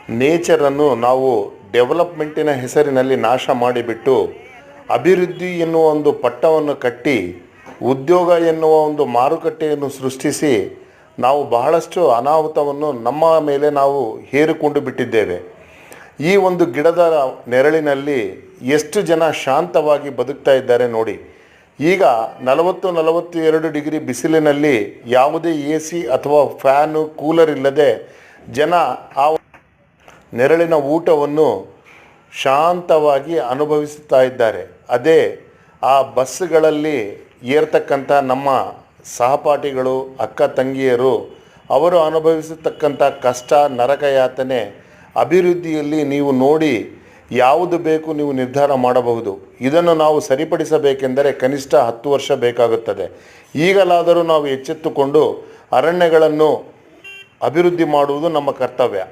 ನೇಚರನ್ನು ನಾವು ಡೆವಲಪ್ಮೆಂಟಿನ ಹೆಸರಿನಲ್ಲಿ ನಾಶ ಮಾಡಿಬಿಟ್ಟು ಅಭಿವೃದ್ಧಿ ಎನ್ನುವ ಒಂದು ಪಟ್ಟವನ್ನು ಕಟ್ಟಿ ಉದ್ಯೋಗ ಎನ್ನುವ ಒಂದು ಮಾರುಕಟ್ಟೆಯನ್ನು ಸೃಷ್ಟಿಸಿ ನಾವು ಬಹಳಷ್ಟು ಅನಾಹುತವನ್ನು ನಮ್ಮ ಮೇಲೆ ನಾವು ಹೇರಿಕೊಂಡು ಬಿಟ್ಟಿದ್ದೇವೆ. ಈ ಒಂದು ಗಿಡದ ನೆರಳಿನಲ್ಲಿ ಎಷ್ಟು ಜನ ಶಾಂತವಾಗಿ ಬದುಕ್ತಾ ಇದ್ದಾರೆ ನೋಡಿ. ಈಗ 40-42 ಡಿಗ್ರಿ ಬಿಸಿಲಿನಲ್ಲಿ ಯಾವುದೇ AC ಅಥವಾ ಫ್ಯಾನು ಕೂಲರ್ ಇಲ್ಲದೆ ಜನ ಆ ನೆರಳಿನ ಊಟವನ್ನು ಶಾಂತವಾಗಿ ಅನುಭವಿಸುತ್ತಾ ಇದ್ದಾರೆ. ಅದೇ ಆ ಬಸ್ಸುಗಳಲ್ಲಿ ಏರ್ತಕ್ಕಂಥ ನಮ್ಮ ಸಹಪಾಠಿಗಳು, ಅಕ್ಕ ತಂಗಿಯರು, ಅವರು ಅನುಭವಿಸತಕ್ಕಂಥ ಕಷ್ಟ, ನರಕ ಯಾತನೆ, ಅಭಿವೃದ್ಧಿಯಲ್ಲಿ ನೀವು ನೋಡಿ ಯಾವುದು ಬೇಕು ನೀವು ನಿರ್ಧಾರ ಮಾಡಬಹುದು. ಇದನ್ನು ನಾವು ಸರಿಪಡಿಸಬೇಕೆಂದರೆ ಕನಿಷ್ಠ 10 ವರ್ಷ ಬೇಕಾಗುತ್ತದೆ. ಈಗಲಾದರೂ ನಾವು ಎಚ್ಚೆತ್ತುಕೊಂಡು ಅರಣ್ಯಗಳನ್ನು ಅಭಿವೃದ್ಧಿ ಮಾಡುವುದು ನಮ್ಮ ಕರ್ತವ್ಯ.